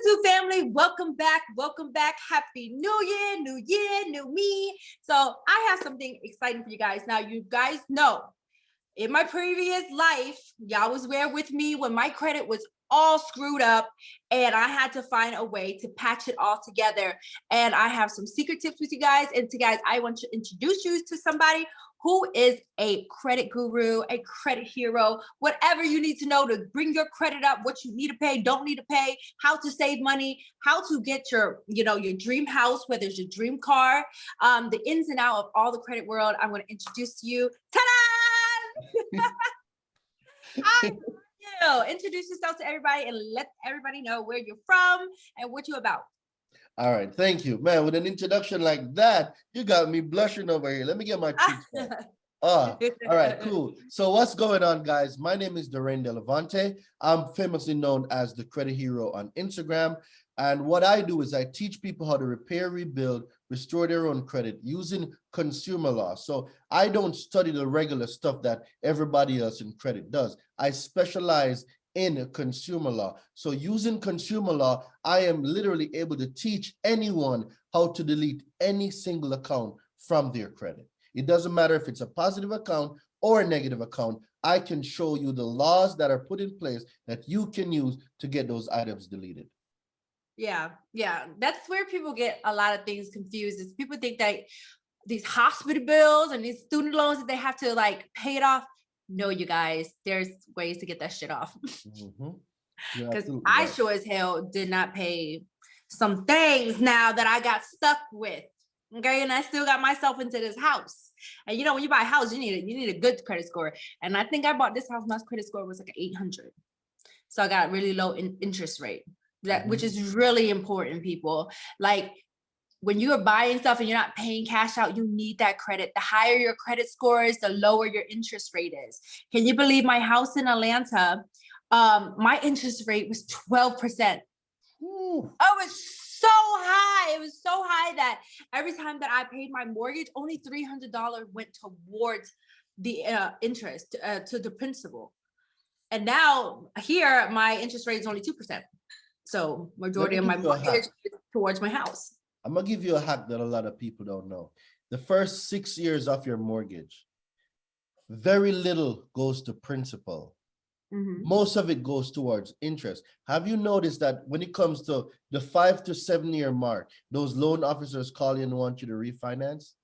YouTube family, welcome back. Welcome back. Happy New Year, new me. So I have something exciting for you guys. Now, you guys know in my previous life, y'all was there with me when my credit was all screwed up and I had to find a way to patch it all together. And I have some secret tips with you guys. And guys, I want to introduce you to somebody who is a credit guru, a credit hero, whatever you need to know to bring your credit up, what you need to pay, don't need to pay, how to save money, how to get your dream house, whether it's your dream car, the ins and out of all the credit world. I'm going to introduce to you. Ta-da! Hi, you. Introduce yourself to everybody and let everybody know where you're from and what you're about. All right, thank you, man. With an introduction like that, you got me blushing over here. Let me get my cheeks back. All right, cool. So what's going on, guys? My name is Darain Delevante. I'm famously known as the Credit Hero on Instagram. And what I do is I teach people how to repair, rebuild, restore their own credit using consumer law. So I don't study the regular stuff that everybody else in credit does. I specialize in consumer law. So using consumer law, I am literally able to teach anyone how to delete any single account from their credit. It doesn't matter if it's a positive account or a negative account. I can show you the laws that are put in place that you can use to get those items deleted. Yeah. That's where people get a lot of things confused. Is people think that these hospital bills and these student loans that they have to like pay it off. No, you guys, there's ways to get that shit off. Because I sure as hell did not pay some things now that I got stuck with. Okay, and I still got myself into this house. And you know, when you buy a house, you need a good credit score. And I think I bought this house. My credit score was like an 800. So I got really low interest rate. Which is really important, people. Like when you're buying stuff and you're not paying cash out, you need that credit. The higher your credit score is, the lower your interest rate is. Can you believe my house in Atlanta? My interest rate was 12%. Ooh. Oh, it was so high. It was so high that every time that I paid my mortgage, only $300 went towards the interest to the principal. And now here, my interest rate is only 2%. So majority of my mortgage is towards my house. I'm gonna give you a hack that a lot of people don't know. The first 6 years of your mortgage, very little goes to principal. Most of it goes towards interest. Have you noticed that when it comes to the 5 to 7 year mark, those loan officers call you and want you to refinance?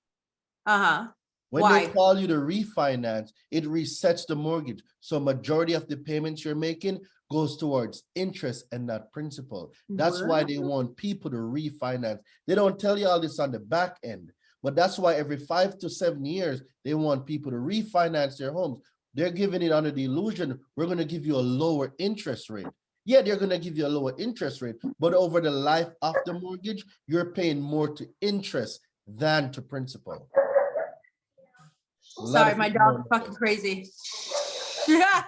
When they call you to refinance, it resets the mortgage. So majority of the payments you're making goes towards interest and not principal. That's why they want people to refinance. They don't tell you all this on the back end, but that's why every 5 to 7 years, they want people to refinance their homes. They're giving it under the illusion, we're going to give you a lower interest rate. Yeah, they're going to give you a lower interest rate, but over the life of the mortgage, you're paying more to interest than to principal. Sorry, my dog's fucking crazy. Yeah.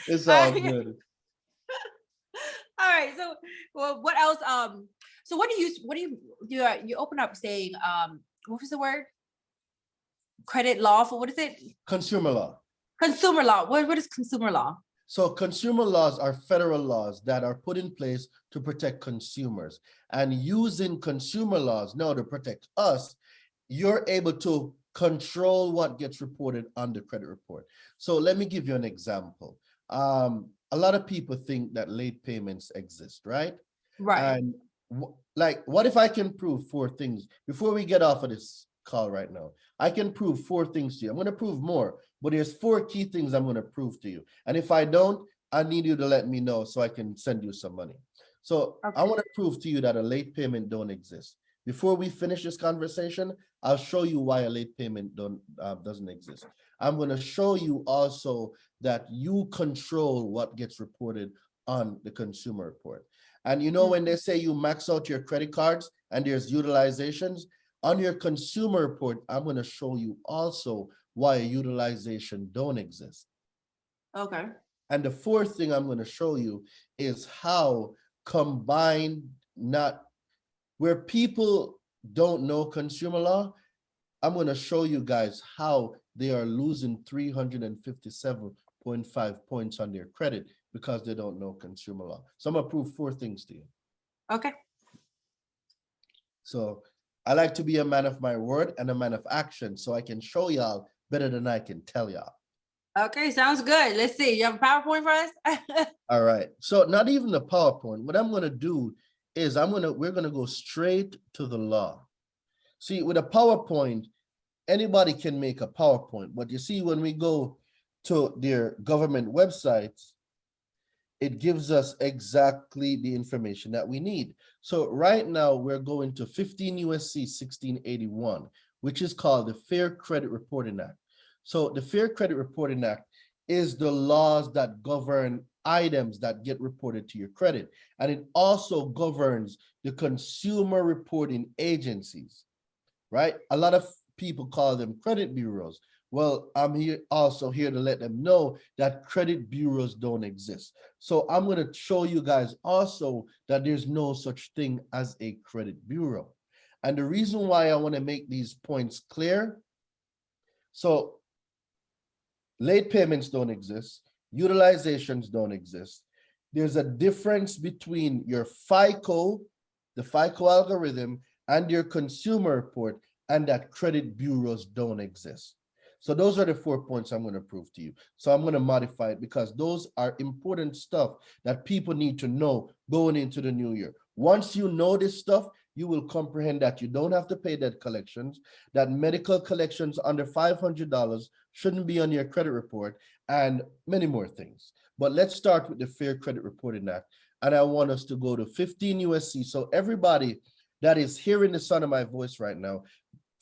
It's all good. All right. So, well, what else? So what do you open up saying, what was the word? Credit law for what is it? Consumer law. Consumer law. What is consumer law? So consumer laws are federal laws that are put in place to protect consumers. And using consumer laws now to protect us, you're able to control what gets reported on the credit report. So let me give you an example. A lot of people think that late payments exist, right? Right. And like, what if I can prove 4 things before we get off of this call right now? I can prove 4 things to you. I'm going to prove more, but there's 4 key things I'm going to prove to you. And if I don't, I need you to let me know so I can send you some money. So I want to prove to you that a late payment don't exist. Before we finish this conversation, I'll show you why a late payment doesn't exist. I'm going to show you also that you control what gets reported on the consumer report. And you know, when they say you max out your credit cards and there's utilizations, on your consumer report, I'm going to show you also why a utilization don't exist. Okay. And the 4th thing I'm going to show you is how combined, not where people don't know consumer law, I'm going to show you guys how they are losing 357.5 points on their credit because they don't know consumer law. So I'm going to prove 4 things to you. Okay. So I like to be a man of my word and a man of action, so I can show y'all better than I can tell y'all. Okay, sounds good. Let's see. You have a PowerPoint for us? All right. So not even the PowerPoint. What I'm gonna do is we're gonna go straight to the law. See, with a PowerPoint, anybody can make a PowerPoint, but you see, when we go to their government websites, it gives us exactly the information that we need. So right now we're going to 15 USC 1681, which is called the Fair Credit Reporting Act. So the Fair Credit Reporting Act is the laws that govern items that get reported to your credit. And it also governs the consumer reporting agencies, right? A lot of people call them credit bureaus. Well, I'm here to let them know that credit bureaus don't exist. So I'm going to show you guys also that there's no such thing as a credit bureau. And the reason why I want to make these points clear, so late payments don't exist, utilizations don't exist. There's a difference between your FICO, the FICO algorithm, and your consumer report, and that credit bureaus don't exist. So those are the 4 points I'm going to prove to you. So I'm going to modify it because those are important stuff that people need to know going into the new year. Once you know this stuff, you will comprehend that you don't have to pay debt collections, that medical collections under $500 shouldn't be on your credit report, and many more things. But let's start with the Fair Credit Reporting Act. And I want us to go to 15 USC. So everybody that is hearing the sound of my voice right now,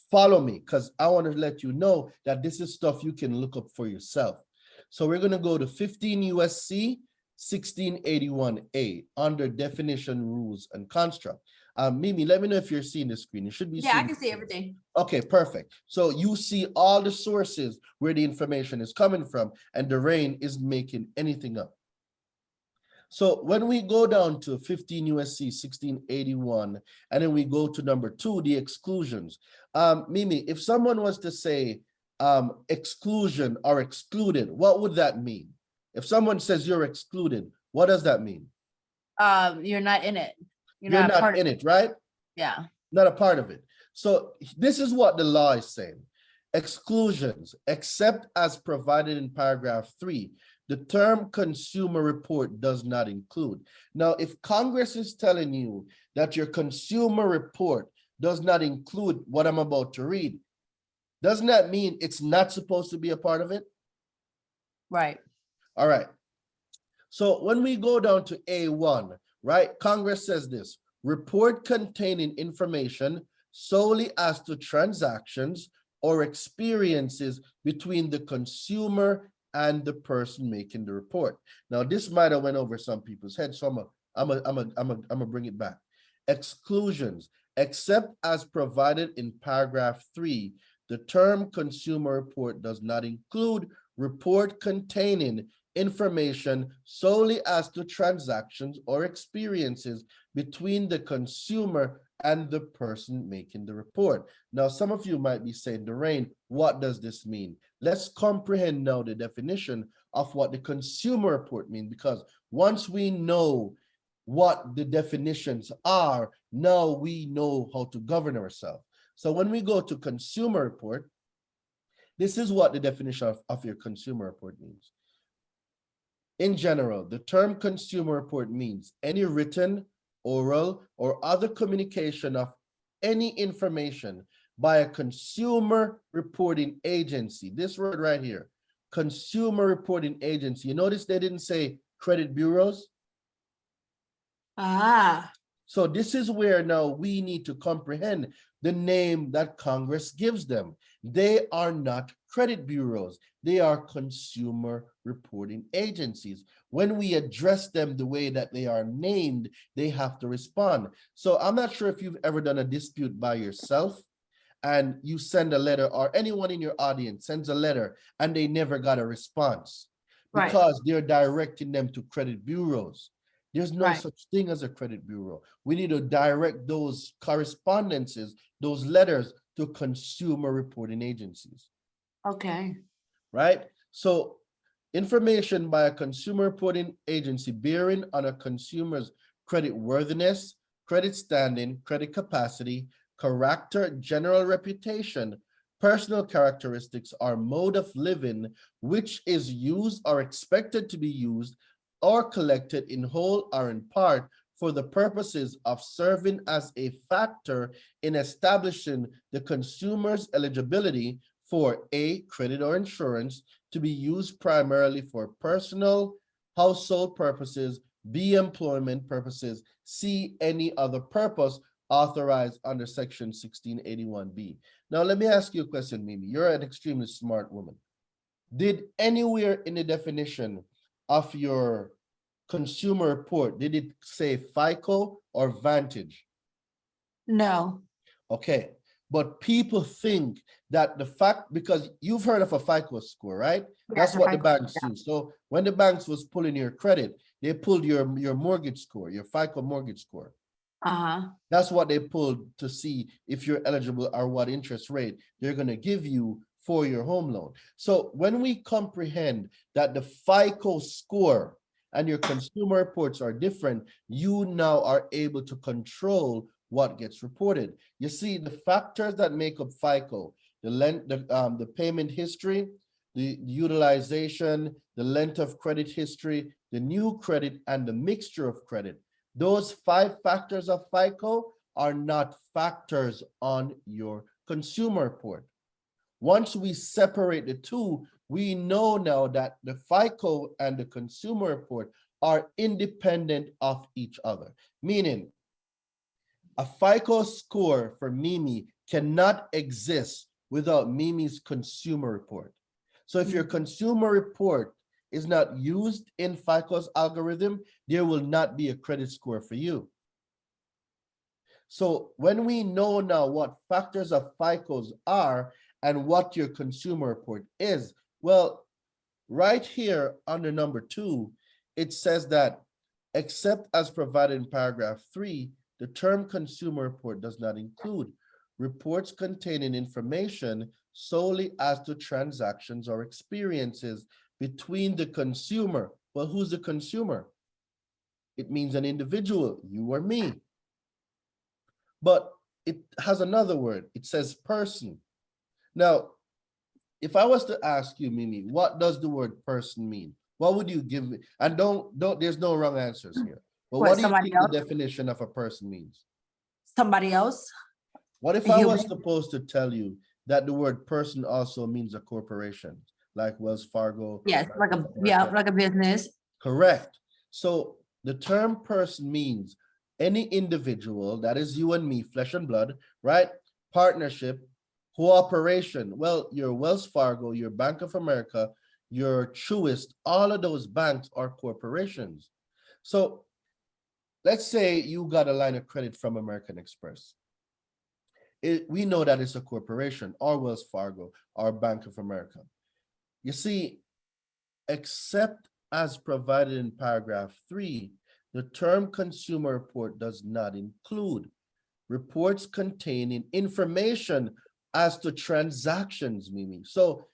follow me, because I want to let you know that this is stuff you can look up for yourself. So we're going to go to 15 USC 1681A under definition, rules, and construct. Mimi, let me know if you're seeing the screen. You should be Yeah, I seeing can see everything. Okay, perfect. So you see all the sources where the information is coming from, and Doreen is making anything up. So when we go down to 15 USC 1681, and then we go to number 2, the exclusions. Mimi, if someone was to say exclusion or excluded, what would that mean? If someone says you're excluded, what does that mean? You're not in it. You're not in it, right? Yeah. Not a part of it. So this is what the law is saying. Exclusions, except as provided in paragraph 3, the term consumer report does not include. Now, if Congress is telling you that your consumer report does not include what I'm about to read, doesn't that mean it's not supposed to be a part of it? Right. All right. So when we go down to A1, right, Congress says this: report containing information solely as to transactions or experiences between the consumer and the person making the report. Now, this might have went over some people's heads, so I'm gonna bring it back. Exclusions, except as provided in paragraph 3, the term consumer report does not include report containing information solely as to transactions or experiences between the consumer and the person making the report. Now, some of you might be saying, Doreen, what does this mean? Let's comprehend now the definition of what the consumer report means, because once we know what the definitions are, now we know how to govern ourselves. So when we go to consumer report, this is what the definition of your consumer report means. In general, the term consumer report means any written, oral, or other communication of any information by a consumer reporting agency. This word right here, consumer reporting agency. You notice they didn't say credit bureaus? Ah. So this is where now we need to comprehend the name that Congress gives them. They are not credit bureaus. They are consumer reporting agencies. When we address them the way that they are named, they have to respond. So I'm not sure if you've ever done a dispute by yourself and you send a letter, or anyone in your audience sends a letter and they never got a response because they're directing them to credit bureaus. There's no such thing as a credit bureau. We need to direct those correspondences, those letters, to consumer reporting agencies. Okay. Right? So information by a consumer reporting agency bearing on a consumer's credit worthiness, credit standing, credit capacity, character, general reputation, personal characteristics, or mode of living, which is used or expected to be used or collected in whole or in part for the purposes of serving as a factor in establishing the consumer's eligibility for A, credit or insurance to be used primarily for personal, household purposes, B, employment purposes, C, any other purpose authorized under section 1681B. Now, let me ask you a question, Mimi. You're an extremely smart woman. Did anywhere in the definition of your consumer report, did it say FICO or Vantage? No. Okay, but people think that the fact, because you've heard of a FICO score, right? That's what the banks do. So when the banks was pulling your credit, they pulled your mortgage score, your FICO mortgage score. That's what they pulled to see if you're eligible or what interest rate they're going to give you for your home loan. So when we comprehend that the FICO score and your consumer reports are different, you now are able to control what gets reported. You see, the factors that make up FICO, the payment history, the utilization, the length of credit history, the new credit, and the mixture of credit. Those 5 factors of FICO are not factors on your consumer report. Once we separate the two, we know now that the FICO and the consumer report are independent of each other. Meaning, a FICO score for Mimi cannot exist without Mimi's consumer report. So if your consumer report is not used in FICO's algorithm, there will not be a credit score for you. So when we know now what factors of FICO's are and what your consumer report is, well, right here under number 2, it says that except as provided in paragraph 3, the term consumer report does not include reports containing information solely as to transactions or experiences between the consumer. Well, who's the consumer? It means an individual, you or me. But it has another word. It says person. Now, if I was to ask you, Mimi, what does the word person mean? What would you give me? And don't, there's no wrong answers here. But what do you think the definition of a person means? Somebody else? What if I was supposed to tell you that the word person also means a corporation, like Wells Fargo? Yes, like a business. Correct. So the term person means any individual, that is you and me, flesh and blood, right? Partnership, cooperation. Well, your Wells Fargo, your Bank of America, your Truist, all of those banks are corporations. So let's say you got a line of credit from American Express. We know that it's a corporation, or Wells Fargo, or Bank of America. You see, except as provided in paragraph 3, the term consumer report does not include reports containing information as to transactions, Mimi. So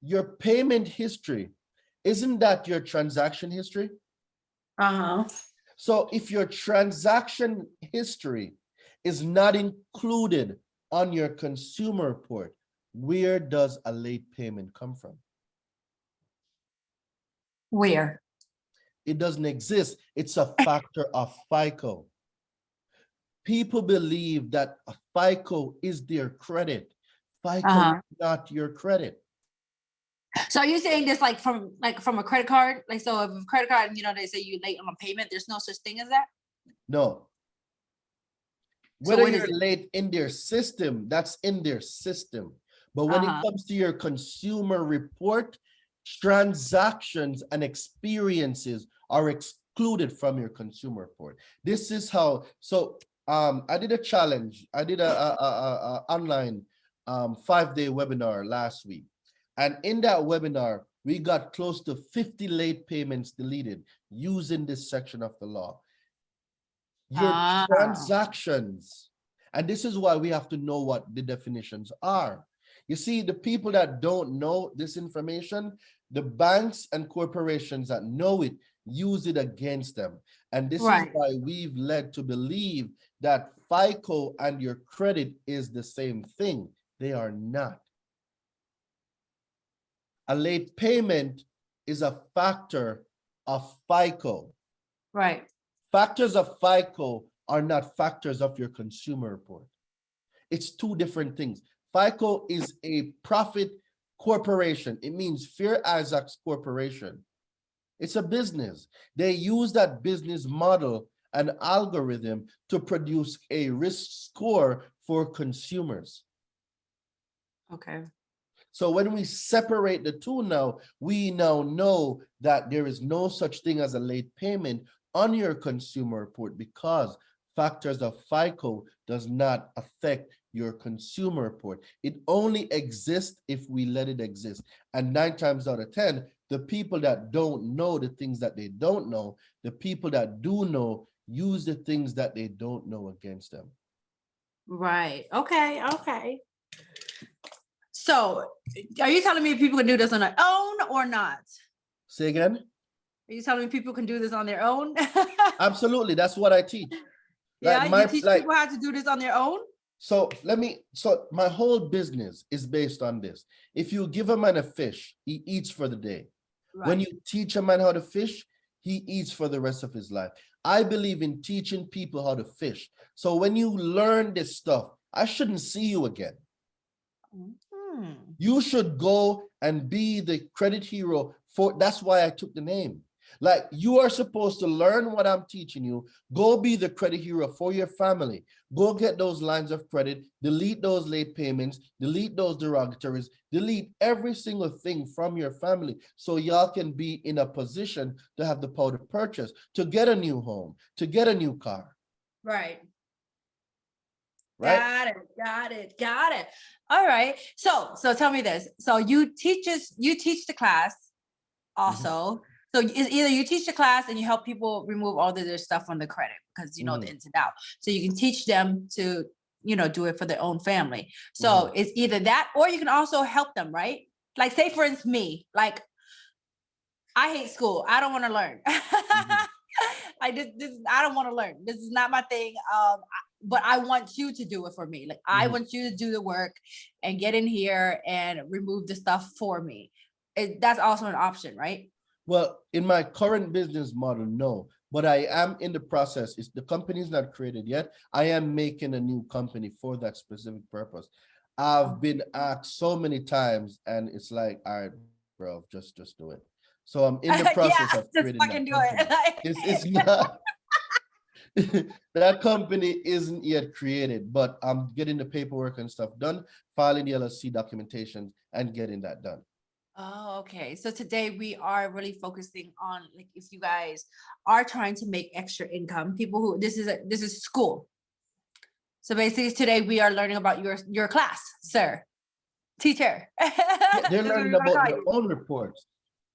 your payment history, isn't that your transaction history? So if your transaction history is not included on your consumer report, where does a late payment come from? Where? It doesn't exist. It's a factor of FICO. People believe that a FICO is their credit. FICO is not your credit. So are you saying this like from a credit card? Like, so if a credit card, you know, they say you're late on a payment, there's no such thing as that? No. Whether you're late in their system, that's in their system. But when it comes to your consumer report, transactions and experiences are excluded from your consumer report. This is how, so I did a challenge. I did a online 5-day webinar last week. And in that webinar, we got close to 50 late payments deleted using this section of the law. Your transactions, and this is why we have to know what the definitions are. You see, the people that don't know this information, the banks and corporations that know it use it against them. And this is Right. why we've led to believe that FICO and your credit is the same thing. They are not. A late payment is a factor of FICO. Right. Factors of FICO are not factors of your consumer report. It's two different things. FICO is a profit corporation. It means Fair Isaacs Corporation. It's a business. They use that business model and algorithm to produce a risk score for consumers. Okay. So when we separate the two now, we now know that there is no such thing as a late payment on your consumer report because factors of FICO does not affect your consumer report. It only exists if we let it exist. And 9 times out of 10, the people that don't know the things that they don't know, the people that do know use the things that they don't know against them. Right. Okay. Okay. So are you telling me people can do this on their own or not? Say again? Are you telling me people can do this on their own? Absolutely. That's what I teach. Yeah, my, you teach people how to do this on their own? So my whole business is based on this. If you give a man a fish, he eats for the day. Right. When you teach a man how to fish, he eats for the rest of his life. I believe in teaching people how to fish. So when you learn this stuff, I shouldn't see you again. Mm-hmm. You should go and be the credit hero for, that's why I took the name. Like, you are supposed to learn what I'm teaching you, go be the credit hero for your family, go get those lines of credit, delete those late payments, delete those derogatories, delete every single thing from your family so y'all can be in a position to have the power to purchase, to get a new home, to get a new car. Right. Right? Got it. All right. So tell me this. So you teach the class also. Mm-hmm. So it's either you teach the class and you help people remove all of their stuff on the credit because you know the ins and out. So you can teach them to, do it for their own family. So it's either that or you can also help them, right? Like, say for instance, me, like, I hate school. I don't want to learn. Like this, I don't want to learn. This is not my thing. But I want you to do it for me. Like, I want you to do the work and get in here and remove the stuff for me. That's also an option, right? Well, in my current business model, no, but I am in the process. The company's not created yet. I am making a new company for that specific purpose. I've been asked so many times and it's like, all right, bro, just do it. So I'm in the process of creating that company. It's not, that company isn't yet created, but I'm getting the paperwork and stuff done, filing the LLC documentation and getting that done. Oh, okay. So today we are really focusing on, like, if you guys are trying to make extra income, people who this is school. So basically today we are learning about your class, sir, teacher. Yeah, they're learning about their own reports.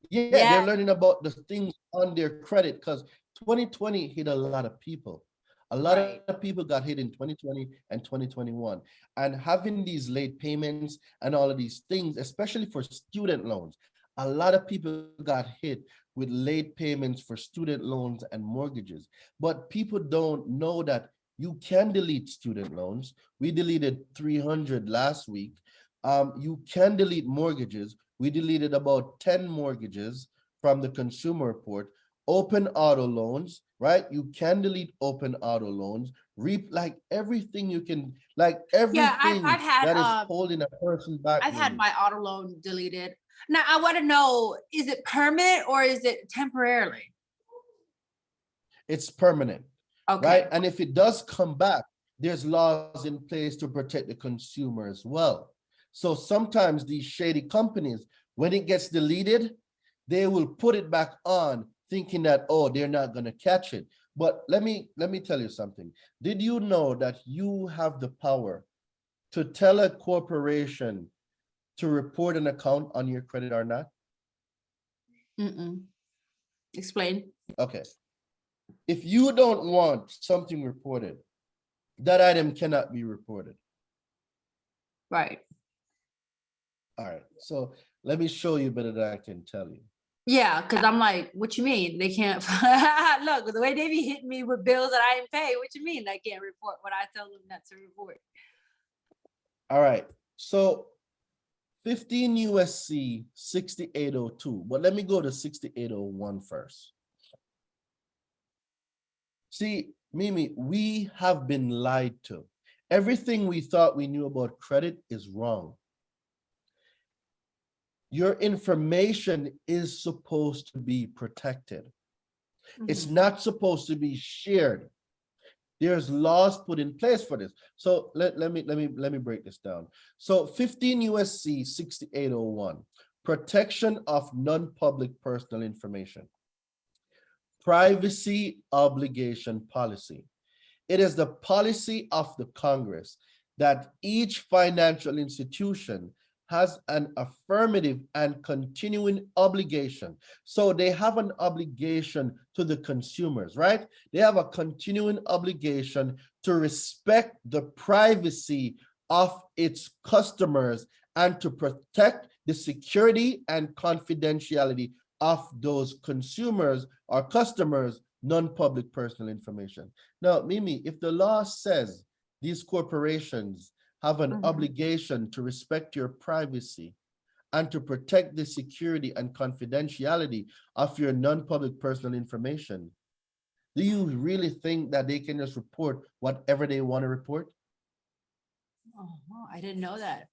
Yeah, they're learning about the things on their credit because 2020 hit a lot of people. A lot of people got hit in 2020 and 2021. And having these late payments and all of these things, especially for student loans, a lot of people got hit with late payments for student loans and mortgages. But people don't know that you can delete student loans. We deleted 300 last week. You can delete mortgages. We deleted about 10 mortgages from the consumer report. Open auto loans, right? You can delete open auto loans, like everything you can, like everything I've had, that is holding a person back. I've had my auto loan deleted. Now I want to know, is it permanent or is it temporarily? It's permanent, right? And if it does come back, there's laws in place to protect the consumer as well. So sometimes these shady companies, when it gets deleted, they will put it back on thinking that, oh, they're not going to catch it. But let me tell you something. Did you know that you have the power to tell a corporation to report an account on your credit or not? Explain. Okay. If you don't want something reported, that item cannot be reported. Right. All right. So let me show you better than I can tell you. Yeah, because I'm like, what you mean? They can't look the way they be hitting me with bills that I didn't pay. What you mean they can't report what I tell them not to report? All right. So 15 USC 6802. But let me go to 6801 first. See, Mimi, we have been lied to. Everything we thought we knew about credit is wrong. Your information is supposed to be protected. It's not supposed to be shared. There's laws put in place for this. So let me break this down. So 15 USC 6801, protection of non-public personal information. Privacy obligation policy. It is the policy of the Congress that each financial institution has an affirmative and continuing obligation. So they have an obligation to the consumers, right? They have a continuing obligation to respect the privacy of its customers and to protect the security and confidentiality of those consumers or customers' non-public personal information. Now, Mimi, if the law says these corporations have an obligation to respect your privacy and to protect the security and confidentiality of your non-public personal information, do you really think that they can just report whatever they want to report? Oh, I didn't know that.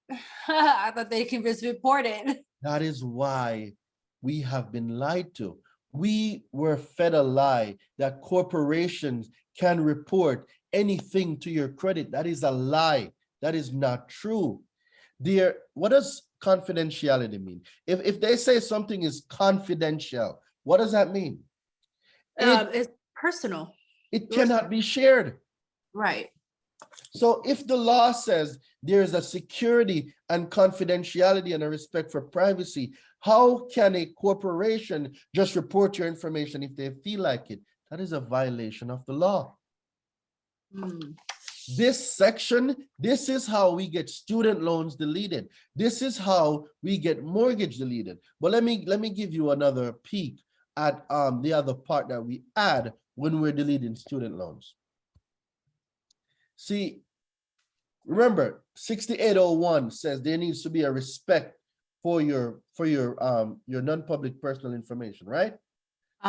I thought they can just report it. That is why we have been lied to. We were fed a lie that corporations can report anything to your credit. That is a lie. That is not true. What does confidentiality mean? If they say something is confidential, what does that mean? It's personal. It cannot be shared. Right. So if the law says there is a security and confidentiality and a respect for privacy, how can a corporation just report your information if they feel like it? That is a violation of the law. This section, this is how we get student loans deleted. This is how we get mortgage deleted. But let me give you another peek at the other part that we add when we're deleting student loans. See, remember 6801 says there needs to be a respect for your non-public personal information, right?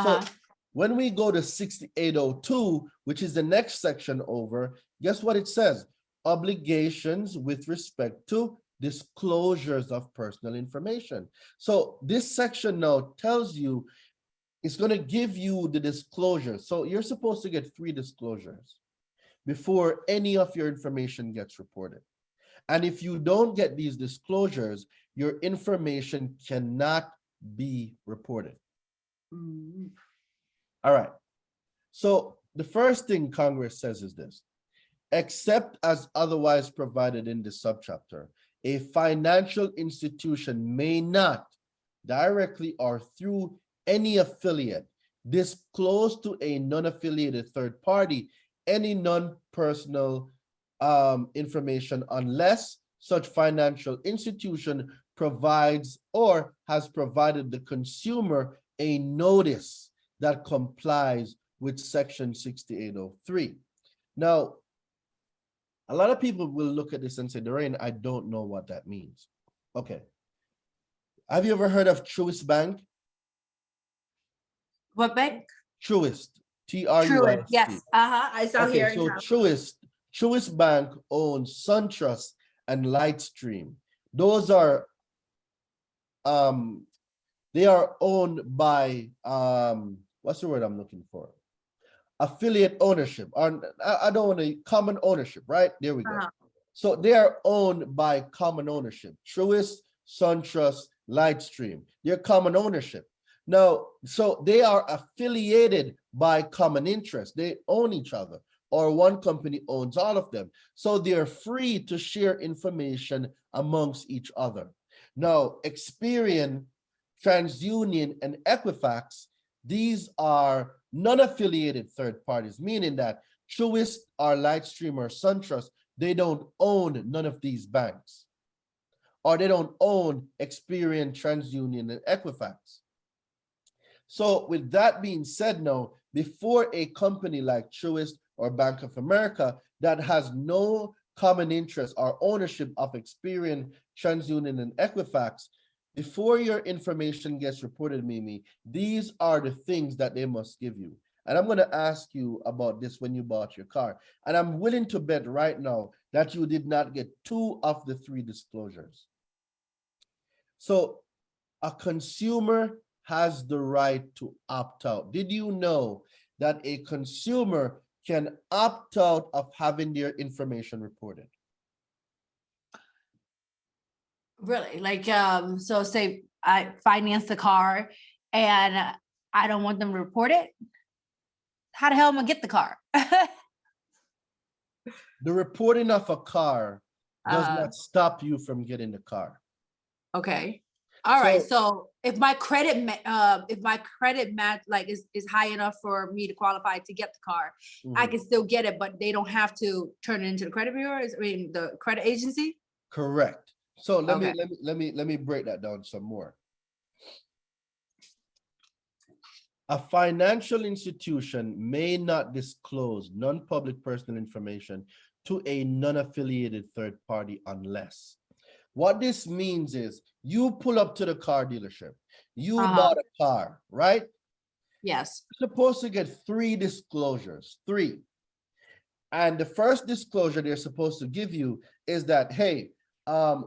So when we go to 6802, which is the next section over, guess what it says? Obligations with respect to disclosures of personal information. So this section now tells you, it's going to give you the disclosure. So you're supposed to get 3 disclosures before any of your information gets reported. And if you don't get these disclosures, your information cannot be reported. All right. So the first thing Congress says is this: except as otherwise provided in the subchapter, a financial institution may not directly or through any affiliate disclose to a non-affiliated third party any non-personal information unless such financial institution provides or has provided the consumer a notice that complies with section 6803. Now, a lot of people will look at this and say, Doreen, I don't know what that means. Okay. Have you ever heard of Truist Bank? What bank? Truist. Truist. Truist. Yes. I saw here. So Truist Bank owns SunTrust and Lightstream. Those are they are owned by what's the word I'm looking for? Affiliate ownership. Or I don't want to common ownership, right? There we go. So they are owned by common ownership. Truist, SunTrust, Lightstream. They're common ownership. Now, so they are affiliated by common interest. They own each other, or one company owns all of them. So they're free to share information amongst each other. Now, Experian, TransUnion, and Equifax, these are non-affiliated third parties, meaning that Truist or Lightstream or SunTrust, they don't own none of these banks. or they don't own Experian, TransUnion, and Equifax. So with that being said, now, before a company like Truist or Bank of America that has no common interest or ownership of Experian, TransUnion, and Equifax, before your information gets reported, Mimi, these are the things that they must give you. And I'm going to ask you about this when you bought your car. And I'm willing to bet right now that you did not get 2 of the 3 disclosures. So a consumer has the right to opt out. Did you know that a consumer can opt out of having their information reported? Really? Like, so say I finance the car and I don't want them to report it. How the hell am I gonna get the car? The reporting of a car does not stop you from getting the car. Okay. All right. So if my credit, match like is high enough for me to qualify to get the car, I can still get it, but they don't have to turn it into the credit bureau. I mean, the credit agency. Correct. So let me break that down some more. A financial institution may not disclose non-public personal information to a non-affiliated third party unless. What this means is you pull up to the car dealership, you bought a car, right? Yes. You're supposed to get 3 disclosures, 3. And the first disclosure they're supposed to give you is that, hey,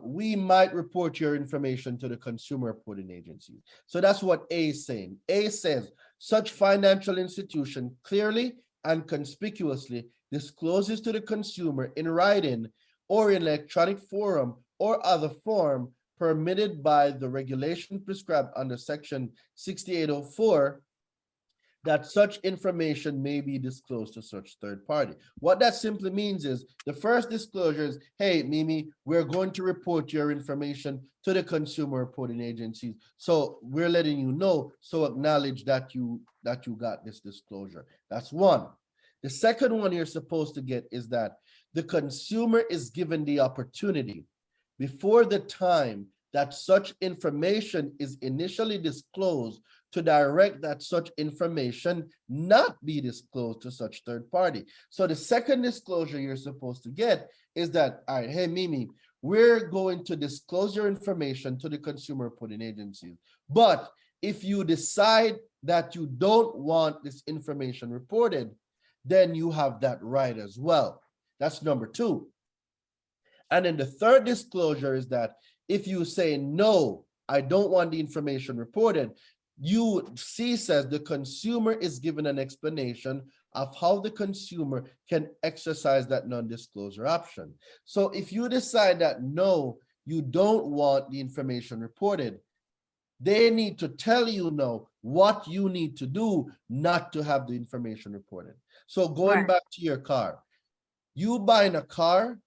we might report your information to the consumer reporting agency. So that's what A is saying. A says such financial institution clearly and conspicuously discloses to the consumer in writing or in electronic forum or other form permitted by the regulation prescribed under section 6804 that such information may be disclosed to such third party. What that simply means is the first disclosure is, hey, Mimi, we're going to report your information to the consumer reporting agencies. So we're letting you know, so acknowledge that you got this disclosure. That's one. The second one you're supposed to get is that the consumer is given the opportunity before the time that such information is initially disclosed to direct that such information not be disclosed to such third party. So the second disclosure you're supposed to get is that, all right, hey, Mimi, we're going to disclose your information to the consumer reporting agencies. But if you decide that you don't want this information reported, then you have that right as well. That's number 2. And then the third disclosure is that if you say, no, I don't want the information reported, C says the consumer is given an explanation of how the consumer can exercise that non-disclosure option. So if you decide that, no, you don't want the information reported, they need to tell you now what you need to do not to have the information reported. So going back to your car, you buying a car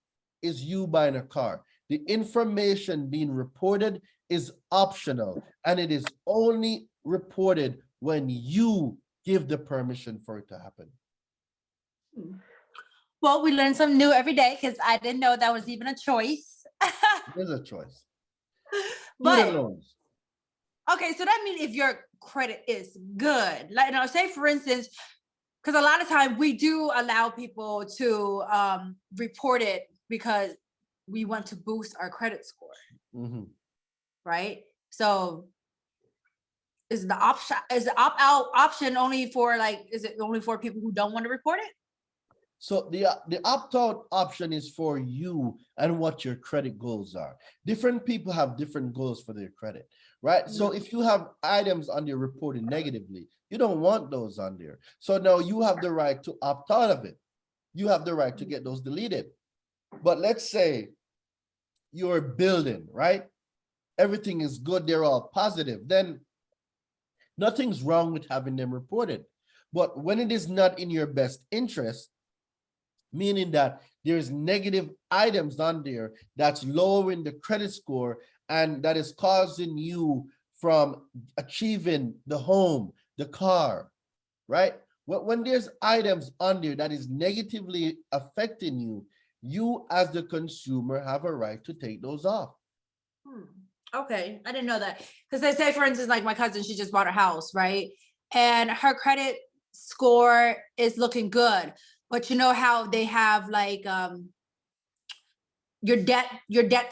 is you buying a car. The information being reported is optional, and it is only reported when you give the permission for it to happen. Well, we learn something new every day because I didn't know that was even a choice. There's a choice. But okay, so that means if your credit is good, like, say for instance, because a lot of times we do allow people to report it because we want to boost our credit score, right? So is the opt-out option only for is it only for people who don't want to report it? So the opt-out option is for you and what your credit goals are. Different people have different goals for their credit, right? So if you have items on your reported negatively, you don't want those on there. So now you have the right to opt out of it. You have the right to get those deleted. But let's say you're building, right? Everything is good, they're all positive. Then nothing's wrong with having them reported. But when it is not in your best interest, meaning that there's negative items on there that's lowering the credit score and that is causing you from achieving the home, the car, right? When there's items on there that is negatively affecting you, you as the consumer have a right to take those off. Okay, I didn't know that. Because they say, for instance, like my cousin, she just bought a house, right? And her credit score is looking good. But you know how they have like your debt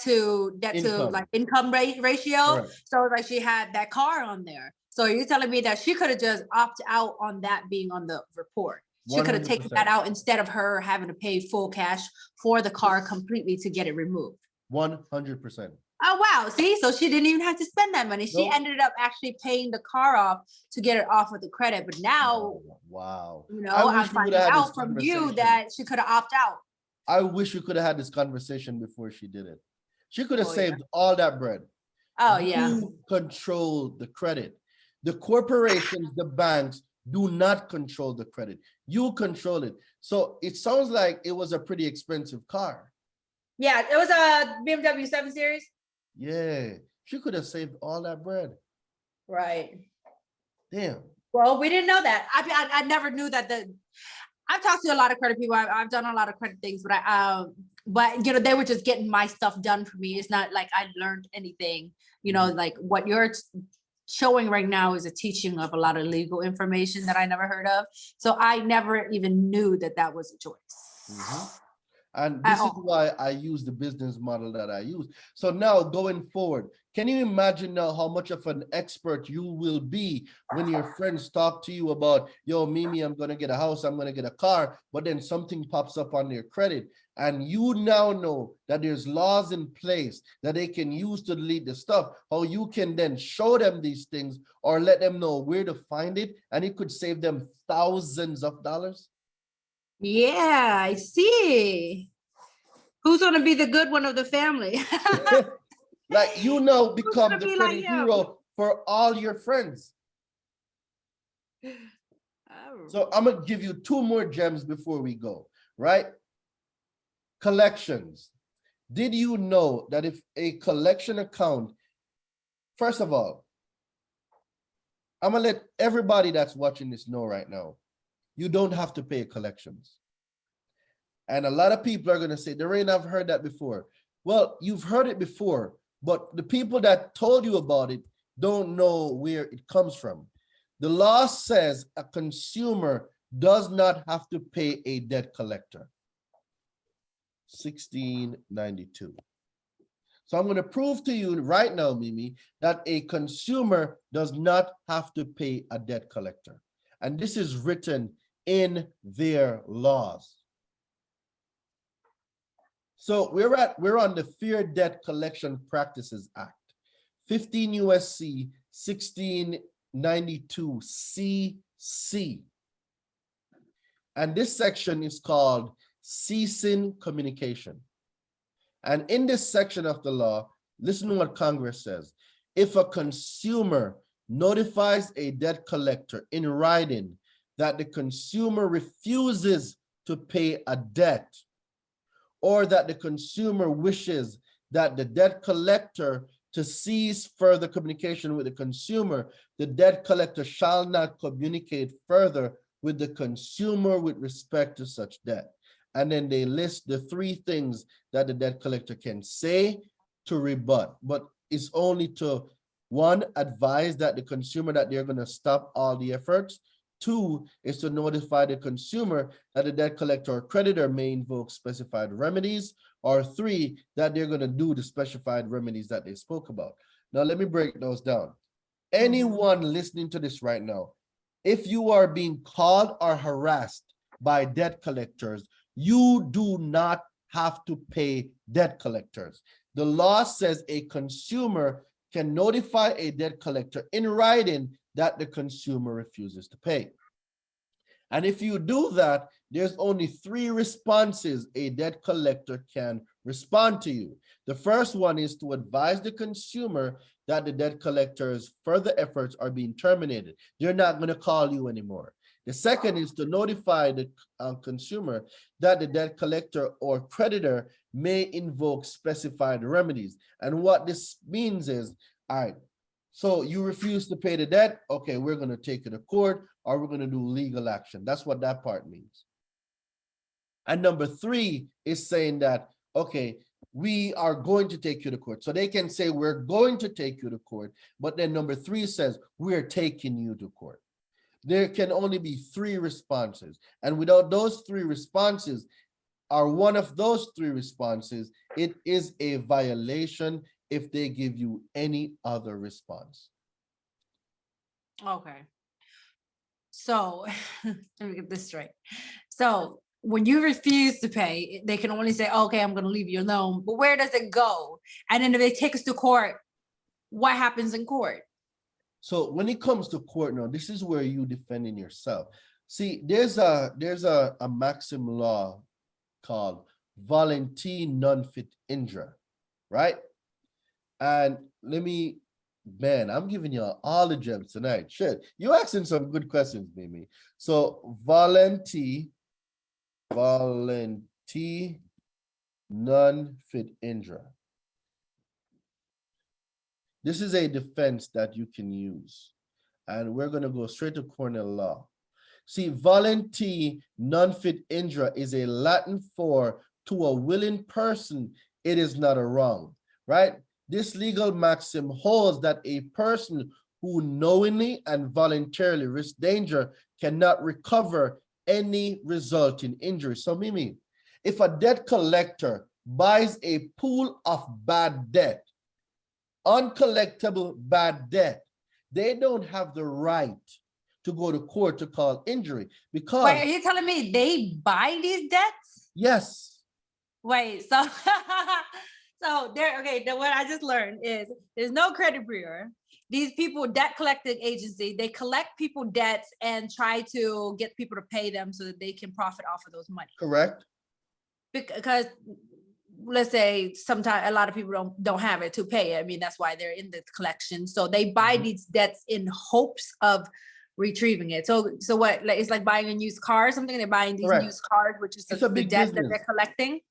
to like Income. income rate ratio. Correct. So like she had that car on there. So you're telling me that she could have just opted out on that being on the report. She could have taken that 100%. out instead of her having to pay full cash for the car completely to get it removed. 100%. Oh wow. See, so she didn't even have to spend that money. She Nope. ended up actually paying the car off to get it off of the credit. But now, Wow. you I know, I'm wish we would finding have had this out from you conversation. that she could have opted out. I wish we could have had this conversation before she did it. She could have Oh, yeah. saved all that bread. Oh yeah. You control the credit. The corporations, the banks do not control the credit. You control it. So it sounds like it was a pretty expensive car. Yeah, it was a BMW 7 Series. Yeah, she could have saved all that bread. Right. Damn. Well, we didn't know that. I never knew that. I've talked to a lot of credit people. I've done a lot of credit things, but you know, they were just getting my stuff done for me. It's not like I learned anything. You know, like what you're showing right now is a teaching of a lot of legal information that I never heard of. So I never even knew that that was a choice. And this is why I use the business model that I use. So now going forward, can you imagine now how much of an expert you will be when your friends talk to you about, yo, Mimi, I'm going to get a house, I'm going to get a car, but then something pops up on their credit. And you now know that there's laws in place that they can use to delete the stuff, how you can then show them these things or let them know where to find it. And it could save them thousands of dollars. Yeah, I see. Who's gonna be the good one of the family? Like, you know, become the be credit like hero for all your friends. Oh. So I'm gonna give you two more gems before we go, right? Collections. Did you know that if a collection account, first of all, I'm gonna let everybody that's watching this know right now, you don't have to pay collections. And a lot of people are gonna say, Doreen, I've heard that before. Well, you've heard it before, but the people that told you about it don't know where it comes from. The law says a consumer does not have to pay a debt collector. 1692. So I'm going to prove to you right now, Mimi, that a consumer does not have to pay a debt collector. And this is written in their laws. So we're on the Fair Debt Collection Practices Act, 15 USC 1692 CC. And this section is called ceasing communication. And in this section of the law, listen to what Congress says. If a consumer notifies a debt collector in writing that the consumer refuses to pay a debt, or that the consumer wishes that the debt collector to cease further communication with the consumer, the debt collector shall not communicate further with the consumer with respect to such debt. And then they list the three things that the debt collector can say to rebut, but it's only to, one, advise that the consumer that they're going to stop all the efforts. Two is to notify the consumer that the debt collector or creditor may invoke specified remedies, or three, that they're going to do the specified remedies that they spoke about. Now, let me break those down. Anyone listening to this right now, if you are being called or harassed by debt collectors, you do not have to pay debt collectors. The law says a consumer can notify a debt collector in writing that the consumer refuses to pay. And if you do that, there's only three responses a debt collector can respond to you. The first one is to advise the consumer that the debt collector's further efforts are being terminated. They're not going to call you anymore. The second is to notify the consumer that the debt collector or creditor may invoke specified remedies. And what this means is, all right, so you refuse to pay the debt, okay, we're going to take it to court, or we're going to do legal action. That's what that part means. And number three is saying that, okay, we are going to take you to court. So they can say, we're going to take you to court. But then number 3 says, we're taking you to court. There can only be 3 responses. And without those 3 responses, or one of those 3 responses, it is a violation if they give you any other response. Okay. So let me get this straight. So when you refuse to pay, they can only say, okay, I'm going to leave you alone. But where does it go? And then if they take us to court, what happens in court? So when it comes to court now, this is where you defending yourself. See, there's a maxim law called volenti non fit injuria, right? And I'm giving you all the gems tonight. Shit, you asking some good questions, Mimi. So volenti non fit injuria. This is a defense that you can use. And we're going to go straight to Cornell law. See, volenti non fit injuria is a Latin for to a willing person, it is not a wrong, right? This legal maxim holds that a person who knowingly and voluntarily risks danger cannot recover any resulting injury. So, Mimi, if a debt collector buys a pool of bad debt, uncollectible bad debt, they don't have the right to go to court to call injury because— Wait, are you telling me they buy these debts? Yes. Wait, so okay, what I just learned is there's no credit bureau. These people, debt collecting agency, they collect people debts and try to get people to pay them so that they can profit off of those money. Correct. Because let's say sometimes a lot of people don't have it to pay. I mean, that's why they're in the collection. So they buy these debts in hopes of retrieving it. So what, like, it's like buying a used car or something. They're buying these used cars, which is the big debt business that they're collecting.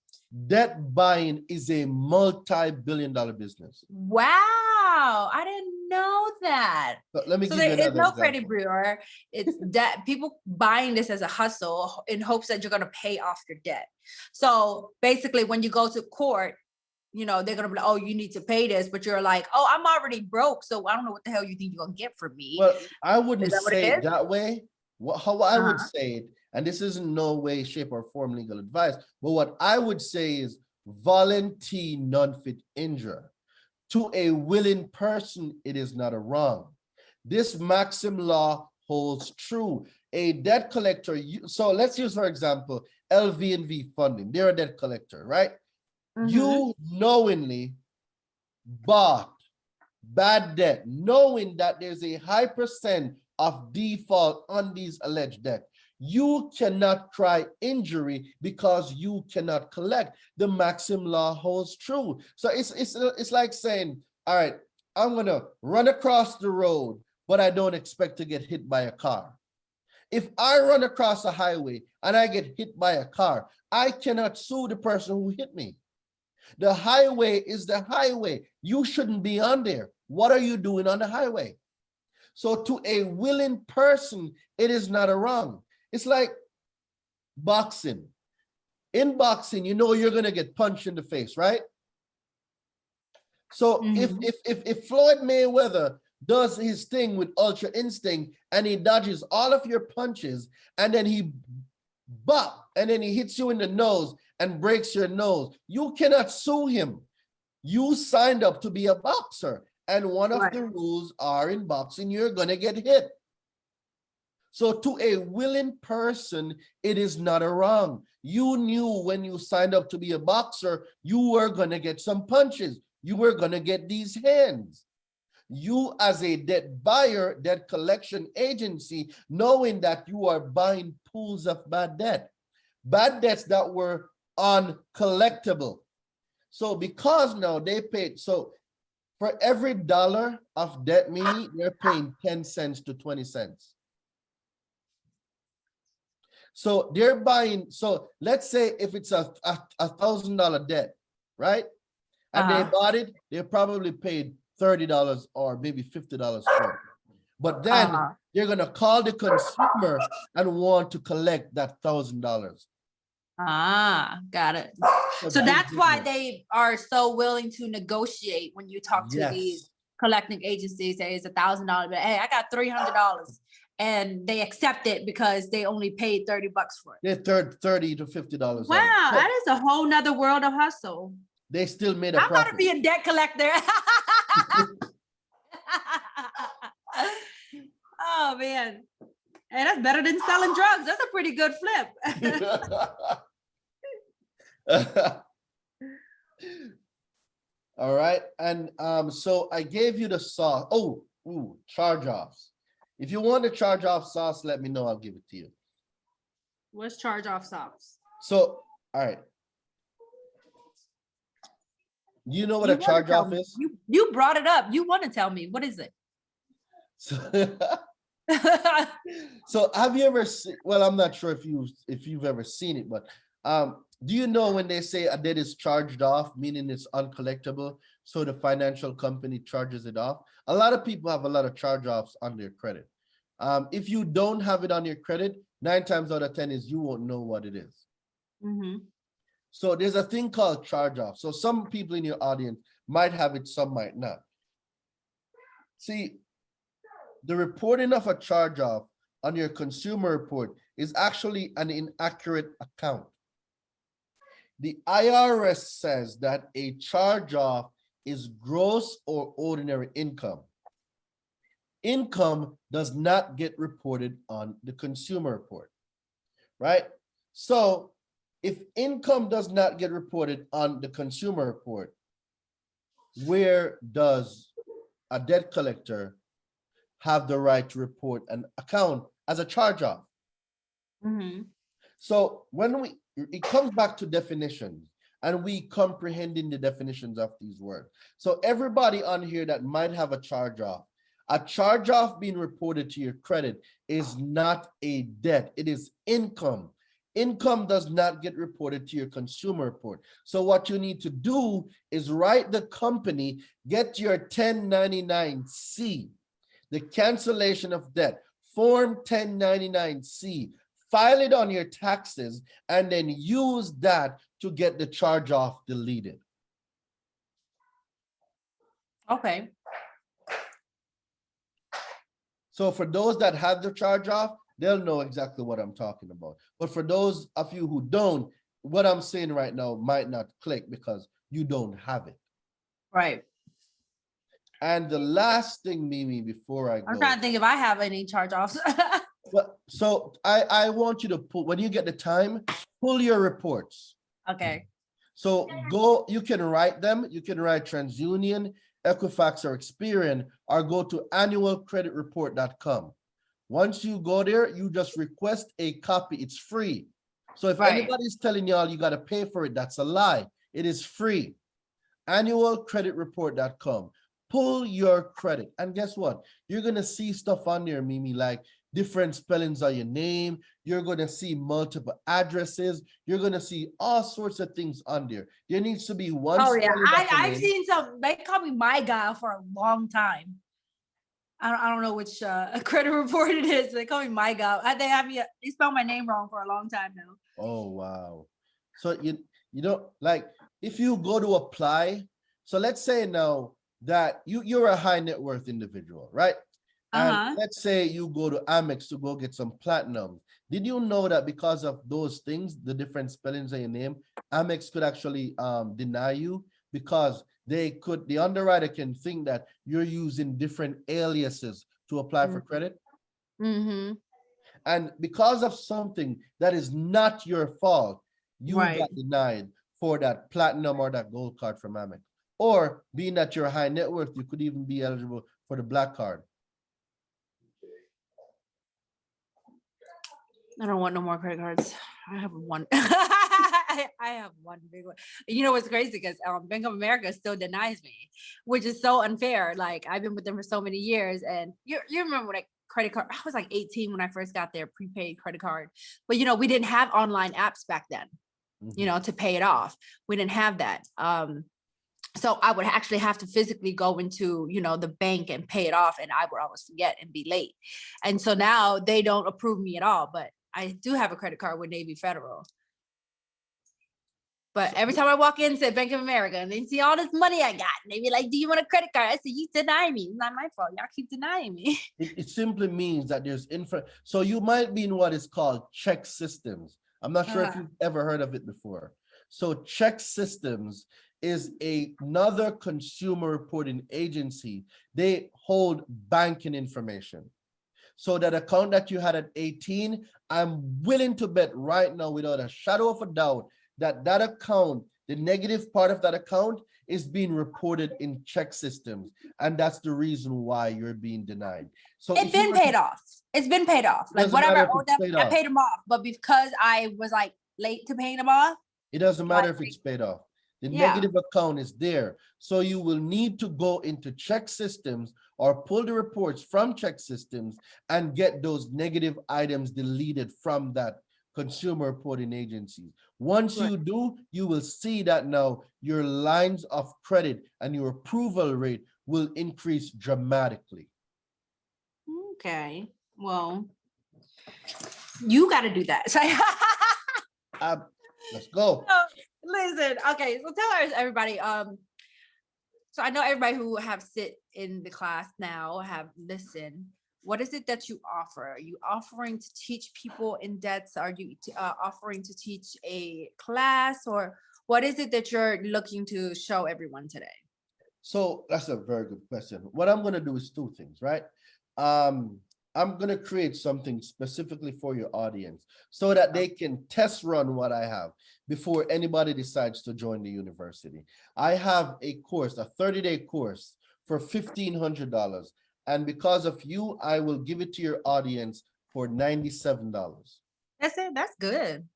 Debt buying is a multi-billion-dollar business. Wow, I didn't know that. But let me give you there is another no example. credit bureau. It's debt. People buying this as a hustle in hopes that you're going to pay off your debt. So basically, when you go to court, you know, they're going to be like, oh, you need to pay this, but you're like, oh, I'm already broke, so I don't know what the hell you think you're going to get from me. Well, I wouldn't say it that way. How I would say it, and this is in no way, shape, or form legal advice, but what I would say is volenti non fit injuria. To a willing person, it is not a wrong. This maxim law holds true. A debt collector, so let's use, for example, LV&V funding. They're a debt collector, right? You knowingly bought bad debt, knowing that there's a high percent of default on these alleged debt. You cannot cry injury because you cannot collect. The maxim law holds true. So it's like saying, all right, I'm gonna run across the road, but I don't expect to get hit by a car. If I run across a highway and I get hit by a car, I cannot sue the person who hit me. The highway is the highway. You shouldn't be on there. What are you doing on the highway? So to a willing person, it is not a wrong. It's like boxing. In boxing, you know you're gonna get punched in the face, right? So if Floyd Mayweather does his thing with Ultra Instinct and he dodges all of your punches and then he hits you in the nose and breaks your nose, you cannot sue him. You signed up to be a boxer. And one of the rules are in boxing, you're gonna get hit. So to a willing person, it is not a wrong. You knew when you signed up to be a boxer, you were gonna get some punches. You were gonna get these hands. You as a debt buyer, debt collection agency, knowing that you are buying pools of bad debt, bad debts that were uncollectible. So because now they paid, so for every dollar of debt, Mimi, they're paying 10 cents to 20 cents. So they're buying, so let's say if it's a $1,000 debt, right? And they bought it, they probably paid $30 or maybe $50 for it. But then they're gonna call the consumer and want to collect that $1,000. Ah, got it. A So big that's why difference. they are so willing to negotiate when you talk to these Yes. collecting agencies. Say it's $1,000, but hey, I got $300, and they accept it because they only paid $30 for it. They're $30 to $50 Wow, on it. But that is a whole nother world of hustle. they still made a I'm about to profit. be a debt collector. Oh man. Hey, that's better than selling drugs. That's a pretty good flip. All right. And so I gave you the sauce. Oh, charge offs. If you want the charge off sauce, let me know. I'll give it to you. What's charge off sauce? So, all right. You know what You a wanna charge tell off me. is? You brought it up. You want to tell me. What is it? So, so have you ever seen, well, I'm not sure if you've ever seen it, but do you know when they say a debt is charged off, meaning it's uncollectible, so the financial company charges it off? A lot of people have a lot of charge-offs on their credit. If you don't have it on your credit, 9 times out of 10 is you won't know what it is. Mm-hmm. So there's a thing called charge-off. So some people in your audience might have it, some might not. See, the reporting of a charge-off on your consumer report is actually an inaccurate account. The IRS says that a charge-off is gross or ordinary income. Income does not get reported on the consumer report, right? So if income does not get reported on the consumer report, where does a debt collector have the right to report an account as a charge-off? Mm-hmm. So when it comes back to definitions, and we comprehending the definitions of these words. So everybody on here that might have a charge-off being reported to your credit is not a debt. It is income. Income does not get reported to your consumer report. So what you need to do is write the company, get your 1099-C, the cancellation of debt, Form 1099-C, file it on your taxes, and then use that to get the charge off deleted. Okay. So for those that have the charge off, they'll know exactly what I'm talking about. But for those of you who don't, what I'm saying right now might not click because you don't have it. Right. And the last thing, Mimi, before I go, I'm trying to think if I have any charge offs. but so I want you to pull, when you get the time, pull your reports. Okay. So go, you can write them. You can write TransUnion, Equifax, or Experian, or go to annualcreditreport.com. Once you go there, you just request a copy. It's free. So if anybody's telling y'all you got to pay for it, that's a lie. It is free. Annualcreditreport.com. Pull your credit. And guess what? You're going to see stuff on there, Mimi, like different spellings of your name. You're going to see multiple addresses. You're going to see all sorts of things on there. There needs to be one. Oh yeah, I've seen some. They call me my guy for a long time. I don't know which credit report it is. They call me my guy. They have me. They spell my name wrong for a long time now. Oh wow. So you know, like if you go to apply, so let's say now that you're a high net worth individual, right? And let's say you go to Amex to go get some platinum. Did you know that because of those things, the different spellings of your name, Amex could actually deny you because the underwriter can think that you're using different aliases to apply for credit? Mm-hmm. And because of something that is not your fault, you got denied for that platinum or that gold card from Amex. Or being that you're high net worth, you could even be eligible for the black card. I don't want no more credit cards. I have one. I have one big one. You know what's crazy? Because Bank of America still denies me, which is so unfair. Like I've been with them for so many years, and you remember when credit card? I was like 18 when I first got their prepaid credit card, but we didn't have online apps back then. To pay it off, we didn't have that. So I would actually have to physically go into, the bank and pay it off, and I would always forget and be late. And so now they don't approve me at all, but I do have a credit card with Navy Federal. But every time I walk into Bank of America and they see all this money I got, and they be like, "Do you want a credit card?" I say, "You deny me. It's not my fault. Y'all keep denying me." It simply means that there's so you might be in what is called check systems. I'm not sure if you've ever heard of it before. So check systems is another consumer reporting agency. They hold banking information. So that account that you had at 18, I'm willing to bet right now without a shadow of a doubt that that account, the negative part of that account is being reported in check systems. And that's the reason why you're being denied. So it's been paid off. It's been paid off. Like whatever I owed them, I paid them off. But because I was like late to paying them off. It doesn't matter if it's paid off. The negative account is there. So you will need to go into check systems or pull the reports from check systems and get those negative items deleted from that consumer reporting agency. Once you do, you will see that now your lines of credit and your approval rate will increase dramatically. Okay. Well, you got to do that. So let's go. Listen, okay, so tell us, everybody. So I know everybody who have sit in the class now have listened. What is it that you offer? Are you offering to teach people in debts? Are you offering to teach a class, or what is it that you're looking to show everyone today? So that's a very good question. What I'm going to do is two things, right? I'm going to create something specifically for your audience so that they can test run what I have before anybody decides to join the university. I have a course, a 30-day course for $1,500. And because of you, I will give it to your audience for $97. That's it. That's good.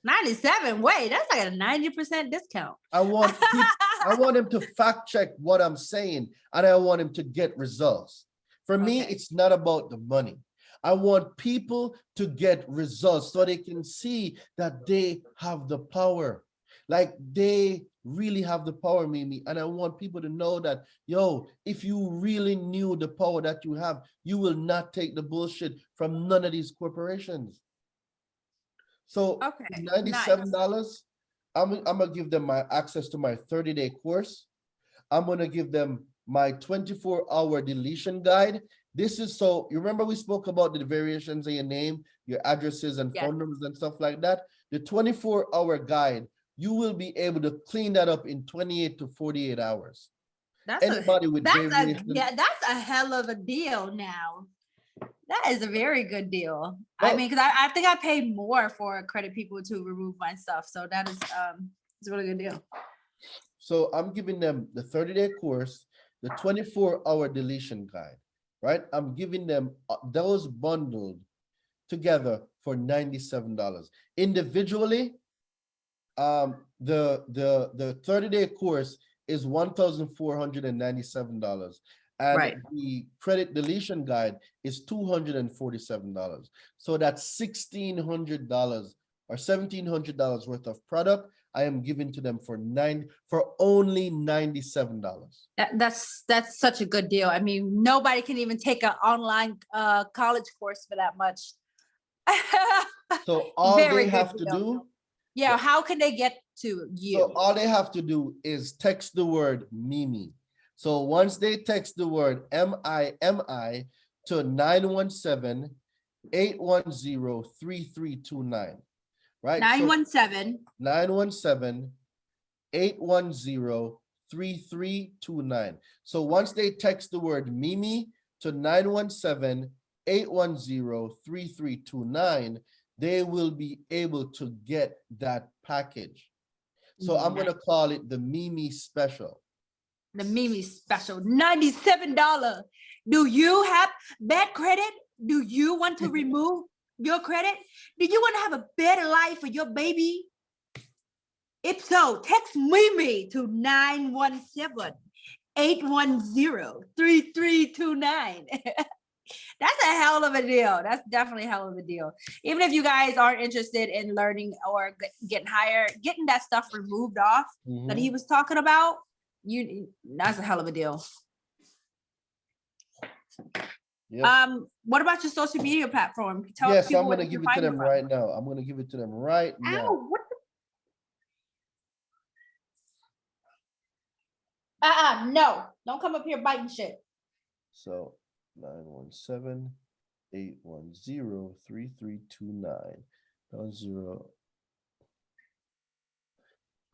97. Wait, that's like a 90% discount. I want them to fact check what I'm saying, and I want them to get results. For me, it's not about the money. I want people to get results so they can see that they have the power. Like they really have the power, Mimi. And I want people to know that, yo, if you really knew the power that you have, you will not take the bullshit from none of these corporations. So $97, nice. I'm gonna give them my access to my 30-day course. I'm gonna give them my 24-hour deletion guide. This is so, you remember we spoke about the variations of your name, your addresses and phone numbers and stuff like that. The 24-hour guide, you will be able to clean that up in 28 to 48 hours. That's a hell of a deal now. That is a very good deal. I mean, because I think I paid more for credit people to remove my stuff. So that is it's a really good deal. So I'm giving them the 30-day course, the 24-hour deletion guide, right? I'm giving them those bundled together for $97. Individually, the 30-day course is $1,497. And the credit deletion guide is $247. So that's $1,600 or $1,700 worth of product I am giving to them for only $97. That's such a good deal. I mean, nobody can even take an online college course for that much. So all they have to do. Yeah, how can they get to you? So all they have to do is text the word Mimi. So once they text the word MIMI to 917-810-3329, right? 917-810-3329. So once they text the word Mimi to 917-810-3329, they will be able to get that package. So I'm going to call it the Mimi Special. The Mimi Special, $97. Do you have bad credit? Do you want to remove your credit? Do you want to have a better life for your baby? If so, text Mimi to 917-810-3329. That's a hell of a deal. That's definitely a hell of a deal. Even if you guys aren't interested in learning or getting hired, getting that stuff removed off that he was talking about, that's a hell of a deal. Yep. What about your social media platform? Yes, I'm going to give it to them right now. I'm going to give it to them right now. What No, don't come up here biting shit. So 917-810-3329. 10.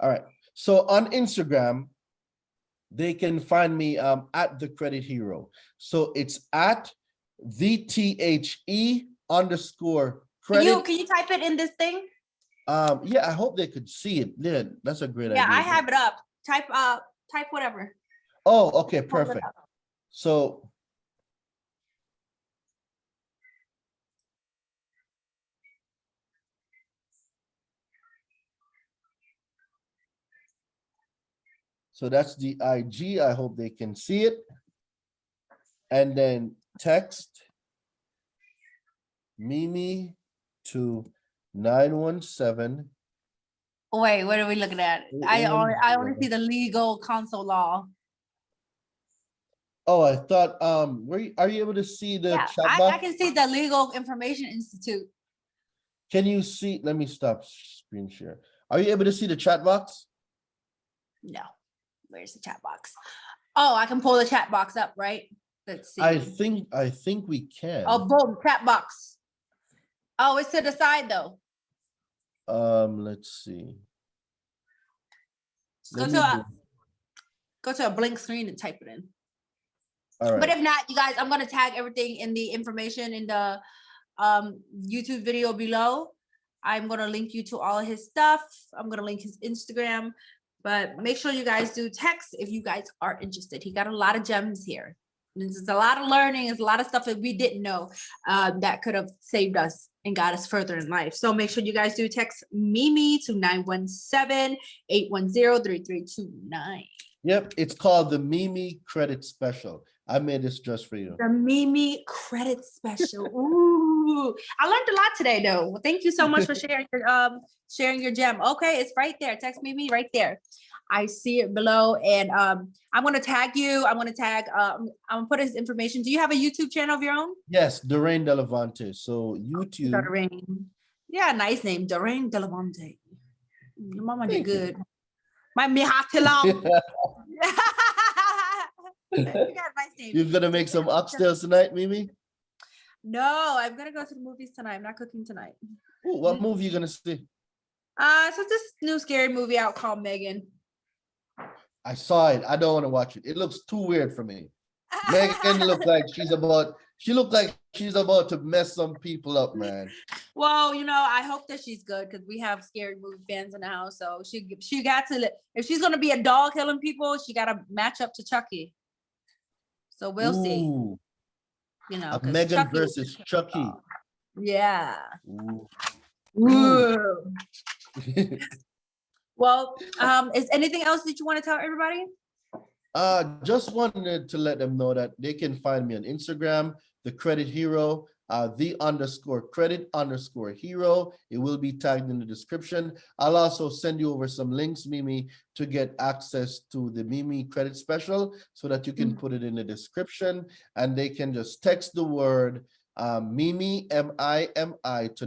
All right. So on Instagram, they can find me at the Credit Hero. So it's at VTHE_credit. Can you type it in this thing? Yeah, I hope they could see it. Yeah, that's a great idea. Yeah, I have it up. Type whatever. Oh, okay, perfect. So that's the IG. I hope they can see it. And then text Mimi to 917. Wait, what are we looking at? I only see the legal console law. Oh, I thought are you able to see the chat box? I can see the Legal Information Institute. Can you see? Let me stop screen share. Are you able to see the chat box? No. Where's the chat box? Oh, I can pull the chat box up, right? Let's see. I think we can. Oh, boom, chat box. Oh, it's to the side though. Let's see. Go to a blank screen and type it in. All right. But if not, you guys, I'm gonna tag everything in the information in the YouTube video below. I'm gonna link you to all of his stuff. I'm gonna link his Instagram, but make sure you guys do text if you guys are interested. He got a lot of gems here. There's a lot of learning. There's a lot of stuff that we didn't know that could have saved us and got us further in life. So make sure you guys do text Mimi to 917-810-3329. Yep, it's called the Mimi Credit Special. I made this just for you. The Mimi Credit Special. Ooh, I learned a lot today, though. Well, thank you so much for sharing your gem. Okay, it's right there. Text Mimi right there. I see it below, and I'm gonna tag you. I'm gonna put his information. Do you have a YouTube channel of your own? Yes, Daraine Delavante. So YouTube. Daraine. Yeah, nice name, Daraine Delavante. Your mama did good. My mihatilam. You're gonna make some oxtails tonight, Mimi? No, I'm gonna go to the movies tonight. I'm not cooking tonight. Ooh, what movie you gonna see? So this new scary movie out called Megan. I saw it. I don't want to watch it. It looks too weird for me. Megan looked like she's about to mess some people up, man. Well, I hope that she's good because we have scary movie fans in the house. So she got to, if she's gonna be a doll killing people, she got to match up to Chucky. So we'll see. Megan Chucky versus Chucky. Yeah. Ooh. Ooh. Well, is anything else that you want to tell everybody? Just wanted to let them know that they can find me on Instagram, the Credit Hero, _credit_hero. It will be tagged in the description. I'll also send you over some links, Mimi, to get access to the Mimi Credit Special so that you can put it in the description, and they can just text the word Mimi, MIMI, to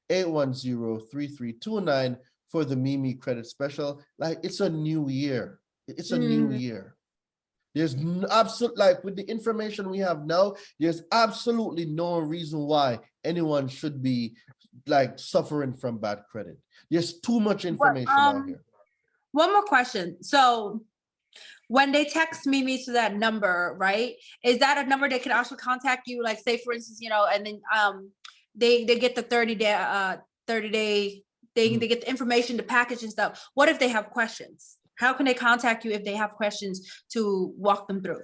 917-810-3329 for the Mimi Credit Special. Like, it's a new year. It's a new year. There's absolute, like, with the information we have now, there's absolutely no reason why anyone should be like suffering from bad credit. There's too much information out here. One more question. So when they text Mimi to that number, right? Is that a number they can also contact you? Like, say for instance, and then they get the 30-day they get the information, the package and stuff. What if they have questions? How can they contact you if they have questions to walk them through?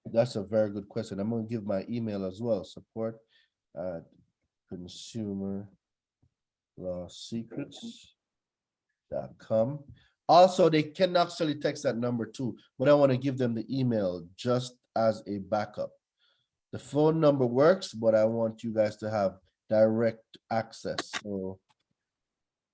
That's a very good question. I'm going to give my email as well, support@consumerlawsecrets.com. Also, they can actually text that number too, but I want to give them the email just as a backup. The phone number works, but I want you guys to have direct access.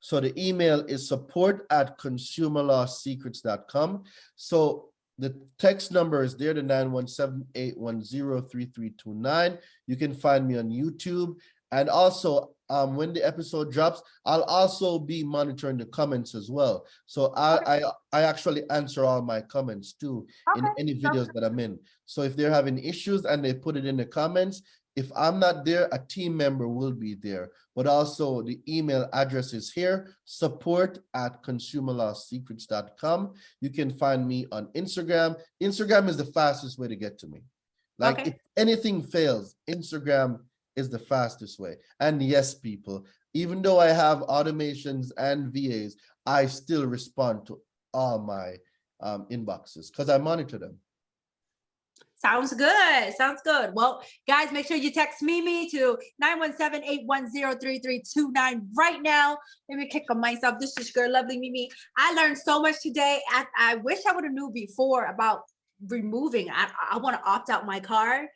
So the email is support@consumerlawsecrets.com. So the text number is there, the 917-810-3329. You can find me on YouTube. And also when the episode drops, I'll also be monitoring the comments as well. So I actually answer all my comments too in Okay. any videos that I'm in. So if they're having issues and they put it in the comments, if I'm not there, a team member will be there. But also the email address is here, support@consumerlawsecrets.com. You can find me on Instagram. Instagram is the fastest way to get to me. Like Okay. if anything fails, Instagram is the fastest way. And yes, people, even though I have automations and VAs, I still respond to all my inboxes because I monitor them. Sounds good. Sounds good. Well, guys, make sure you text Mimi to 917-810-3329 right now. Let me kick on myself. This is your girl, lovely Mimi. I learned so much today. I wish I would have knew before about removing. I want to opt out my car.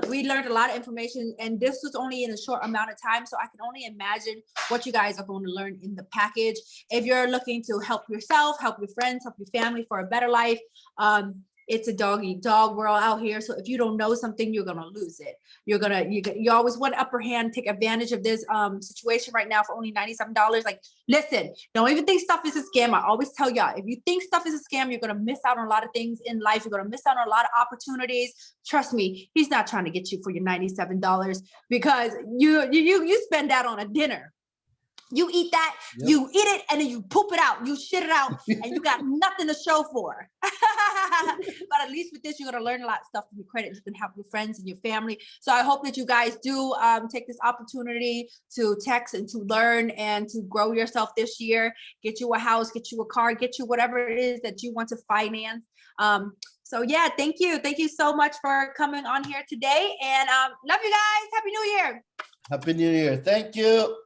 We learned a lot of information, and this was only in a short amount of time. So I can only imagine what you guys are going to learn in the package. If you're looking to help yourself, help your friends, help your family for a better life, it's a dog world out here. So if you don't know something, you're gonna lose it. You always want upper hand, take advantage of this situation right now for only $97. Like, listen, don't even think stuff is a scam. I always tell y'all, if you think stuff is a scam, you're gonna miss out on a lot of things in life. You're gonna miss out on a lot of opportunities. Trust me, he's not trying to get you for your $97 because you spend that on a dinner. You eat that, yep. You eat it, and then you poop it out, you shit it out, and you got nothing to show for. But at least with this, you're gonna learn a lot of stuff from your credit. You can help your friends and your family. So I hope that you guys do take this opportunity to text and to learn and to grow yourself this year. Get you a house, get you a car, get you whatever it is that you want to finance. So yeah, thank you so much for coming on here today, and love you guys. Happy New Year. Happy New Year. Thank you.